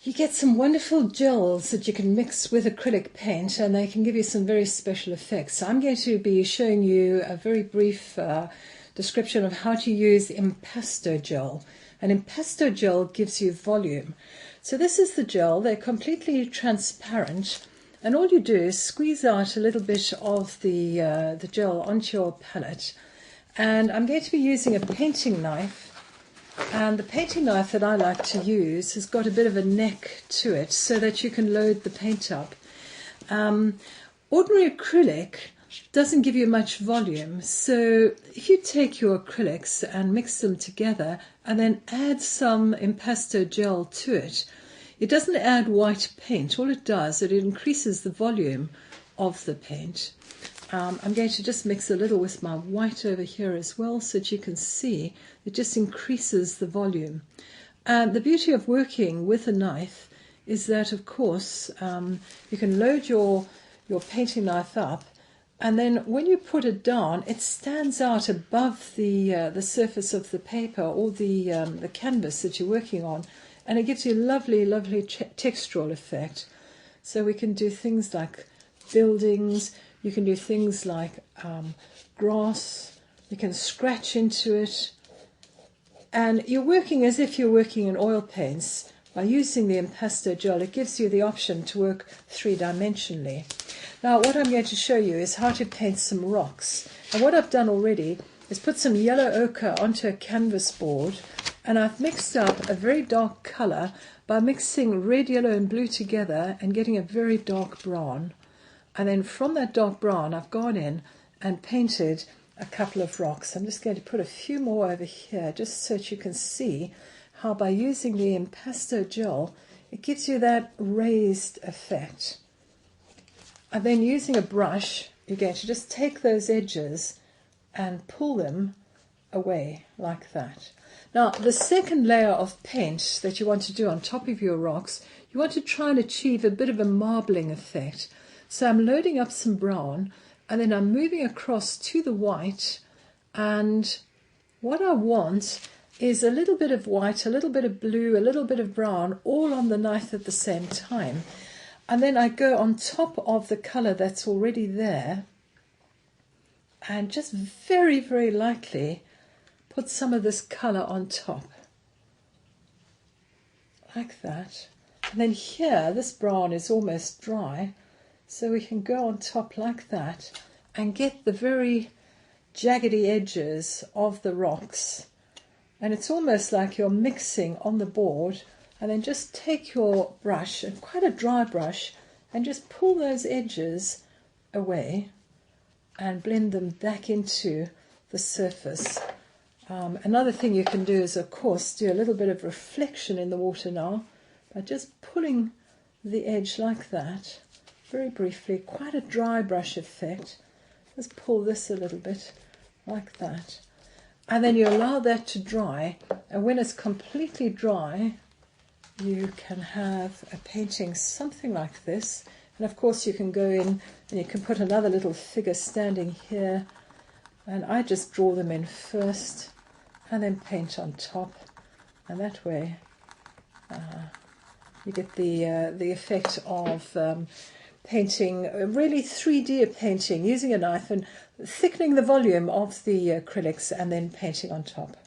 You get some wonderful gels that you can mix with acrylic paint, and they can give you some very special effects. So I'm going to be showing you a very brief description of how to use Impasto gel. An Impasto gel gives you volume. So this is the gel. They're completely transparent, and all you do is squeeze out a little bit of the gel onto your palette. And I'm going to be using a painting knife. And the painting knife that I like to use has got a bit of a neck to it so that you can load the paint up. Ordinary acrylic doesn't give you much volume, so if you take your acrylics and mix them together and then add some Impasto gel to it, it doesn't add white paint. All it does, it increases the volume of the paint. I'm going to just mix a little with my white over here as well so that you can see it just increases the volume. And the beauty of working with a knife is that, of course, you can load your painting knife up, and then when you put it down, it stands out above the surface of the paper or the canvas that you're working on, and it gives you a lovely, lovely textural effect. So we can do things like buildings. You can do things like grass, you can scratch into it, and you're working as if you're working in oil paints. By using the Impasto gel, it gives you the option to work three-dimensionally. Now what I'm going to show you is how to paint some rocks. And what I've done already is put some yellow ochre onto a canvas board, and I've mixed up a very dark colour by mixing red, yellow and blue together and getting a very dark brown. And then from that dark brown, I've gone in and painted a couple of rocks. I'm just going to put a few more over here just so that you can see how by using the Impasto gel, it gives you that raised effect. And then using a brush, you're going to just take those edges and pull them away like that. Now, the second layer of paint that you want to do on top of your rocks, you want to try and achieve a bit of a marbling effect. So I'm loading up some brown, and then I'm moving across to the white, and what I want is a little bit of white, a little bit of blue, a little bit of brown, all on the knife at the same time. And then I go on top of the colour that's already there, and just very, very lightly put some of this colour on top, like that. And then here, this brown is almost dry, so we can go on top like that and get the very jaggedy edges of the rocks. And it's almost like you're mixing on the board, and then just take your brush, and quite a dry brush, and just pull those edges away and blend them back into the surface. Another thing you can do is, of course, do a little bit of reflection in the water now by just pulling the edge like that. Very briefly, quite a dry brush effect. Just pull this a little bit like that. And then you allow that to dry, and when it's completely dry, you can have a painting something like this. And of course you can go in and you can put another little figure standing here, and I just draw them in first and then paint on top, and that way you get the effect of painting, really 3D painting, using a knife and thickening the volume of the acrylics and then painting on top.